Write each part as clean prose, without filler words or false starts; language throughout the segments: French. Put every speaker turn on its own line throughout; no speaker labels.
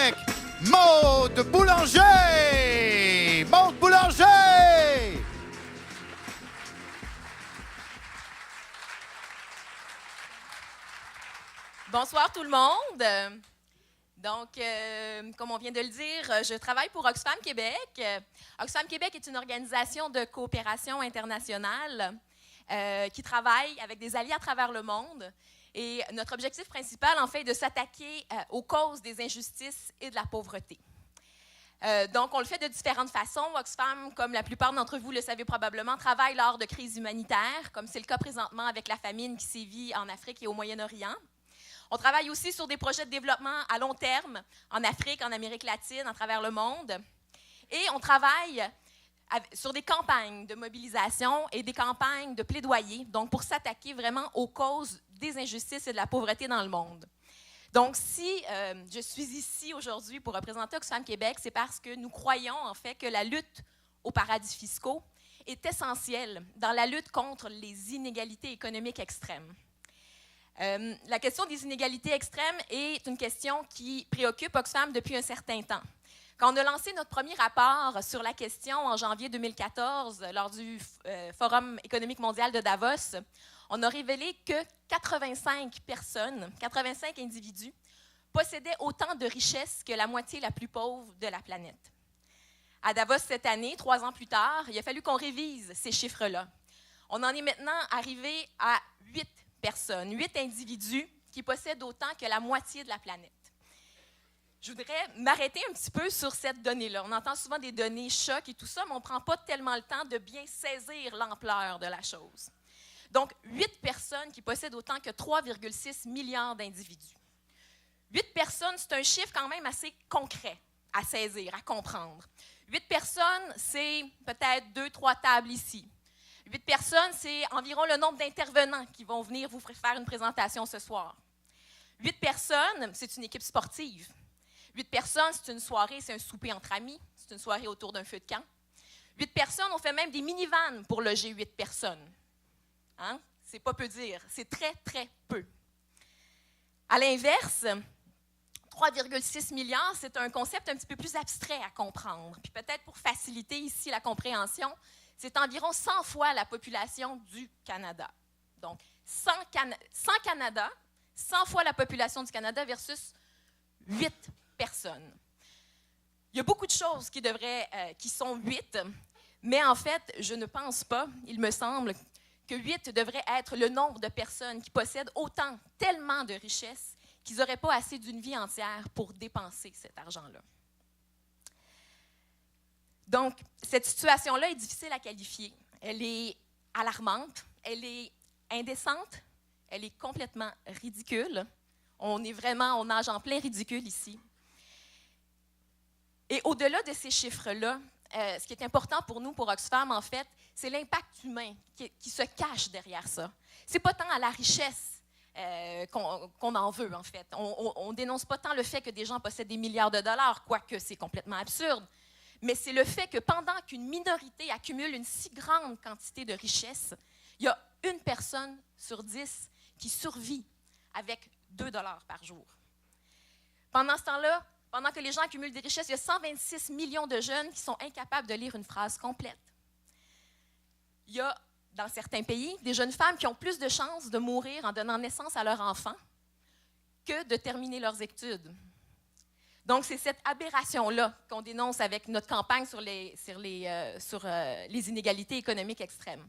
avec Maude Boulanger! Maude Boulanger!
Bonsoir tout le monde. Donc, comme on vient de le dire, je travaille pour Oxfam Québec. Oxfam Québec est une organisation de coopération internationale qui travaille avec des alliés à travers le monde. Et notre objectif principal, en fait, est de s'attaquer aux causes des injustices et de la pauvreté. Donc, on le fait de différentes façons. Oxfam, comme la plupart d'entre vous le savez probablement, travaille lors de crises humanitaires, comme c'est le cas présentement avec la famine qui sévit en Afrique et au Moyen-Orient. On travaille aussi sur des projets de développement à long terme en Afrique, en Amérique latine, à travers le monde. Et on travaille sur des campagnes de mobilisation et des campagnes de plaidoyer, donc pour s'attaquer vraiment aux causes des injustices et de la pauvreté dans le monde. Donc, si je suis ici aujourd'hui pour représenter Oxfam Québec, c'est parce que nous croyons en fait que la lutte aux paradis fiscaux est essentielle dans la lutte contre les inégalités économiques extrêmes. La question des inégalités extrêmes est une question qui préoccupe Oxfam depuis un certain temps. Quand on a lancé notre premier rapport sur la question en janvier 2014, lors du Forum économique mondial de Davos, on a révélé que 85 individus, possédaient autant de richesses que la moitié la plus pauvre de la planète. À Davos cette année, 3 ans plus tard, il a fallu qu'on révise ces chiffres-là. On en est maintenant arrivé à 8 individus qui possèdent autant que la moitié de la planète. Je voudrais m'arrêter un petit peu sur cette donnée-là. On entend souvent des données chocs et tout ça, mais on ne prend pas tellement le temps de bien saisir l'ampleur de la chose. Donc, 8 personnes qui possèdent autant que 3,6 milliards d'individus. 8 personnes, c'est un chiffre quand même assez concret à saisir, à comprendre. 8 personnes, c'est peut-être 2-3 tables ici. 8 personnes, c'est environ le nombre d'intervenants qui vont venir vous faire une présentation ce soir. 8 personnes, c'est une équipe sportive. 8 personnes, c'est une soirée, c'est un souper entre amis, c'est une soirée autour d'un feu de camp. 8 personnes, on fait même des minivans pour loger 8 personnes. Hein? C'est pas peu dire, c'est très, très peu. À l'inverse, 3,6 milliards, c'est un concept un petit peu plus abstrait à comprendre. Puis peut-être pour faciliter ici la compréhension, c'est environ 100 fois la population du Canada. Donc, 100 Canada, 100 fois la population du Canada versus 8 personnes. Il y a beaucoup de choses qui sont 8, mais en fait, je ne pense pas, il me semble, que 8 devrait être le nombre de personnes qui possèdent tellement de richesses qu'ils n'auraient pas assez d'une vie entière pour dépenser cet argent-là. Donc, cette situation-là est difficile à qualifier. Elle est alarmante, elle est indécente, elle est complètement ridicule. On nage en plein ridicule ici. Et au-delà de ces chiffres-là, ce qui est important pour nous, pour Oxfam, en fait, c'est l'impact humain qui se cache derrière ça. Ce n'est pas tant à la richesse qu'on en veut, en fait. On ne dénonce pas tant le fait que des gens possèdent des milliards de dollars, quoique c'est complètement absurde, mais c'est le fait que pendant qu'une minorité accumule une si grande quantité de richesses, il y a 1 personne sur 10 qui survit avec 2 $ par jour. Pendant ce temps-là, pendant que les gens accumulent des richesses, il y a 126 millions de jeunes qui sont incapables de lire une phrase complète. Il y a, dans certains pays, des jeunes femmes qui ont plus de chances de mourir en donnant naissance à leur enfant que de terminer leurs études. Donc, c'est cette aberration-là qu'on dénonce avec notre campagne sur les inégalités économiques extrêmes.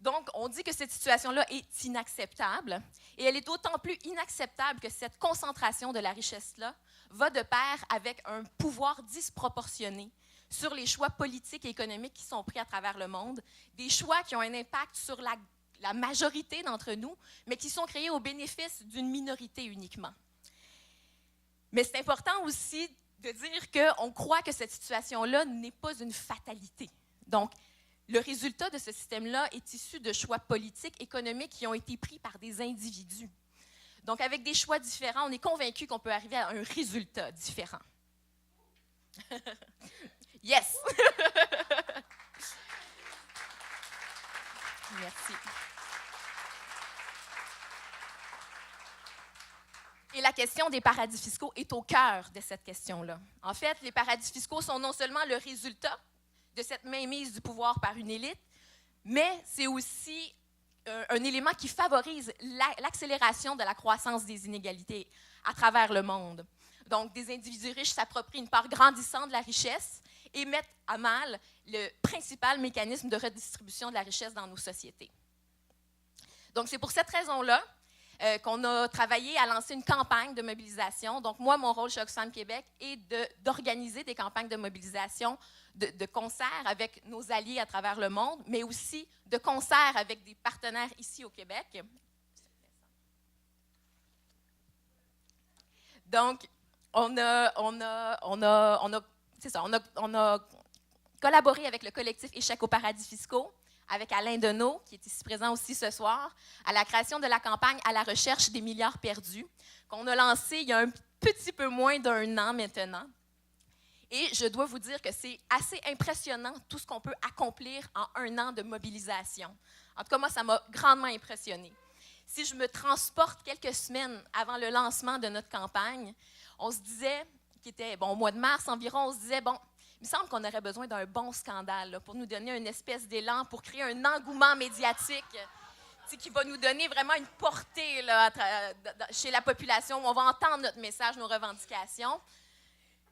Donc, on dit que cette situation-là est inacceptable, et elle est d'autant plus inacceptable que cette concentration de la richesse-là va de pair avec un pouvoir disproportionné sur les choix politiques et économiques qui sont pris à travers le monde, des choix qui ont un impact sur la majorité d'entre nous, mais qui sont créés au bénéfice d'une minorité uniquement. Mais c'est important aussi de dire qu'on croit que cette situation-là n'est pas une fatalité. Donc, le résultat de ce système-là est issu de choix politiques, économiques qui ont été pris par des individus. Donc, avec des choix différents, on est convaincu qu'on peut arriver à un résultat différent. Yes! Merci. Et la question des paradis fiscaux est au cœur de cette question-là. En fait, les paradis fiscaux sont non seulement le résultat de cette mainmise du pouvoir par une élite, mais c'est aussi un élément qui favorise l'accélération de la croissance des inégalités à travers le monde. Donc, des individus riches s'approprient une part grandissante de la richesse et mettent à mal le principal mécanisme de redistribution de la richesse dans nos sociétés. Donc, c'est pour cette raison-là qu'on a travaillé à lancer une campagne de mobilisation. Donc, moi, mon rôle chez Oxfam Québec est d'organiser des campagnes de mobilisation de concert avec nos alliés à travers le monde, mais aussi de concert avec des partenaires ici au Québec. Donc, on a collaboré avec le collectif Échec aux paradis fiscaux, avec Alain Deneau, qui est ici présent aussi ce soir, à la création de la campagne à la recherche des milliards perdus, qu'on a lancée il y a un petit peu moins d'un an maintenant. Et je dois vous dire que c'est assez impressionnant tout ce qu'on peut accomplir en un an de mobilisation. En tout cas, moi, ça m'a grandement impressionnée. Si je me transporte quelques semaines avant le lancement de notre campagne, on se disait, qui était au mois de mars environ, on se disait, bon, il me semble qu'on aurait besoin d'un bon scandale là, pour nous donner une espèce d'élan, pour créer un engouement médiatique qui va nous donner vraiment une portée là, chez la population, où on va entendre notre message, nos revendications.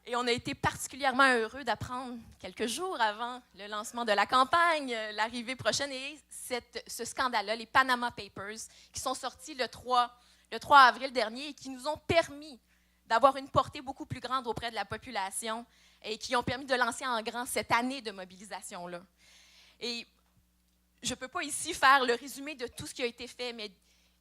Et on a été particulièrement heureux d'apprendre quelques jours avant le lancement de la campagne, l'arrivée prochaine, et ce scandale-là, les Panama Papers, qui sont sortis le 3 avril dernier et qui nous ont permis d'avoir une portée beaucoup plus grande auprès de la population et qui ont permis de lancer en grand cette année de mobilisation-là. Et je ne peux pas ici faire le résumé de tout ce qui a été fait, mais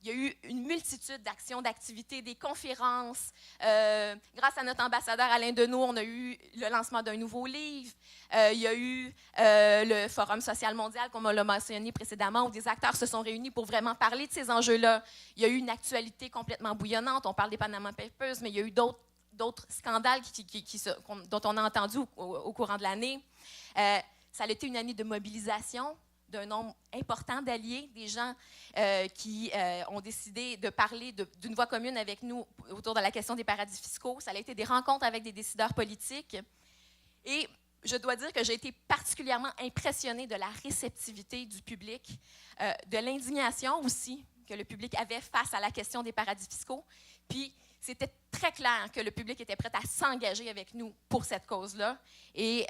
il y a eu une multitude d'actions, d'activités, des conférences. Grâce à notre ambassadeur Alain Deneau, on a eu le lancement d'un nouveau livre. Il y a eu le Forum social mondial, comme on l'a mentionné précédemment, où des acteurs se sont réunis pour vraiment parler de ces enjeux-là. Il y a eu une actualité complètement bouillonnante. On parle des Panama Papers, mais il y a eu d'autres scandales dont on a entendu au courant de l'année. Ça a été une année de mobilisation d'un nombre important d'alliés, des gens qui ont décidé de parler d'une voix commune avec nous autour de la question des paradis fiscaux. Ça a été des rencontres avec des décideurs politiques. Et je dois dire que j'ai été particulièrement impressionnée de la réceptivité du public, de l'indignation aussi que le public avait face à la question des paradis fiscaux. Puis, c'était très clair que le public était prêt à s'engager avec nous pour cette cause-là. Et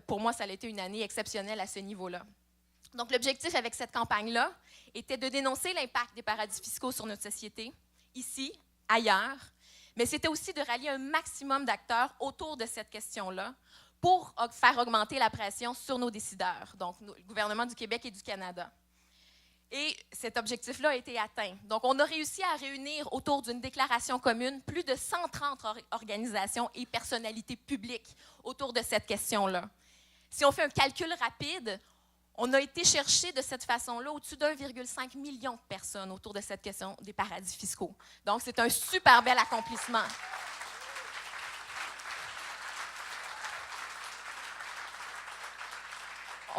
pour moi, ça a été une année exceptionnelle à ce niveau-là. Donc, l'objectif avec cette campagne-là était de dénoncer l'impact des paradis fiscaux sur notre société, ici, ailleurs, mais c'était aussi de rallier un maximum d'acteurs autour de cette question-là pour faire augmenter la pression sur nos décideurs, donc le gouvernement du Québec et du Canada. Et cet objectif-là a été atteint. Donc, on a réussi à réunir autour d'une déclaration commune plus de 130 organisations et personnalités publiques autour de cette question-là. Si on fait un calcul rapide, on a été chercher de cette façon-là au-dessus d'1,5 million de personnes autour de cette question des paradis fiscaux. Donc, c'est un super bel accomplissement.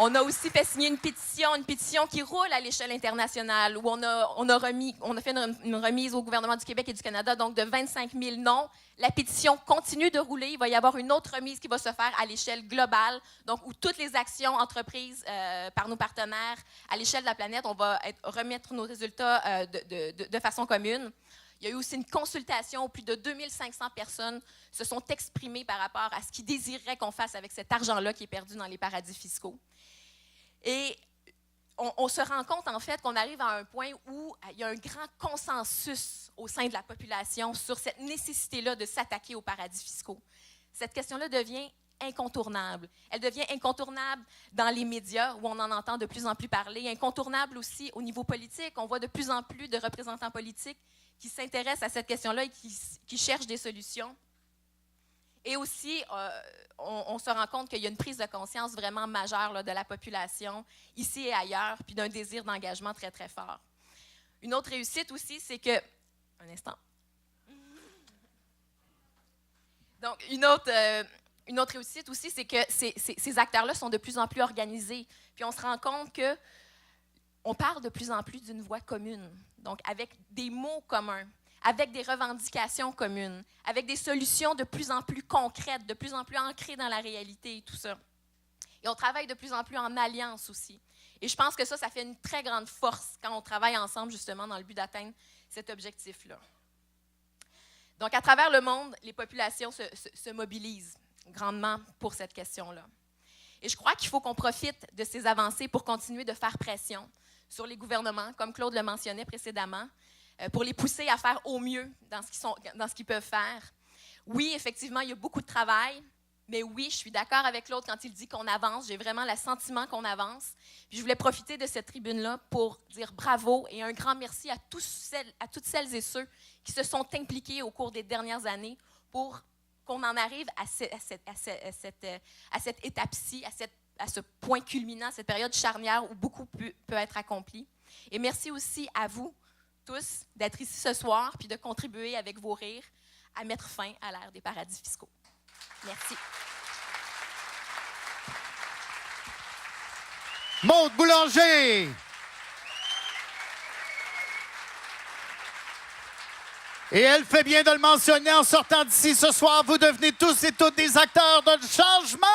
On a aussi fait signer une pétition qui roule à l'échelle internationale, où on a fait une remise au gouvernement du Québec et du Canada, donc de 25 000 noms. La pétition continue de rouler. Il va y avoir une autre remise qui va se faire à l'échelle globale, donc où toutes les actions entreprises par nos partenaires à l'échelle de la planète, on va remettre nos résultats de façon commune. Il y a eu aussi une consultation où plus de 2500 personnes se sont exprimées par rapport à ce qu'ils désireraient qu'on fasse avec cet argent-là qui est perdu dans les paradis fiscaux. Et on se rend compte, en fait, qu'on arrive à un point où il y a un grand consensus au sein de la population sur cette nécessité-là de s'attaquer aux paradis fiscaux. Cette question-là devient incontournable. Elle devient incontournable dans les médias, où on en entend de plus en plus parler, incontournable aussi au niveau politique. On voit de plus en plus de représentants politiques qui s'intéressent à cette question-là et qui cherchent des solutions. Et aussi, on se rend compte qu'il y a une prise de conscience vraiment majeure là, de la population, ici et ailleurs, puis d'un désir d'engagement très, très fort. Une autre réussite aussi, c'est que... Un instant. Donc, une autre réussite aussi, c'est que ces acteurs-là sont de plus en plus organisés. Puis on se rend compte qu'on parle de plus en plus d'une voix commune, donc avec des mots communs. avec des revendications communes, avec des solutions de plus en plus concrètes, de plus en plus ancrées dans la réalité et tout ça. Et on travaille de plus en plus en alliance aussi. Et je pense que ça fait une très grande force quand on travaille ensemble, justement, dans le but d'atteindre cet objectif-là. Donc, à travers le monde, les populations se mobilisent grandement pour cette question-là. Et je crois qu'il faut qu'on profite de ces avancées pour continuer de faire pression sur les gouvernements, comme Claude le mentionnait précédemment, pour les pousser à faire au mieux dans ce qu'ils peuvent faire. Oui, effectivement, il y a beaucoup de travail, mais oui, je suis d'accord avec Claude quand il dit qu'on avance. J'ai vraiment le sentiment qu'on avance. Puis je voulais profiter de cette tribune-là pour dire bravo et un grand merci à toutes celles et ceux qui se sont impliqués au cours des dernières années pour qu'on en arrive à cette étape-ci, à ce point culminant, cette période charnière où beaucoup peut être accompli. Et merci aussi à vous tous d'être ici ce soir puis de contribuer avec vos rires à mettre fin à l'ère des paradis fiscaux. Merci.
Maude Boulanger. Et elle fait bien de le mentionner en sortant d'ici ce soir. Vous devenez tous et toutes des acteurs de changement.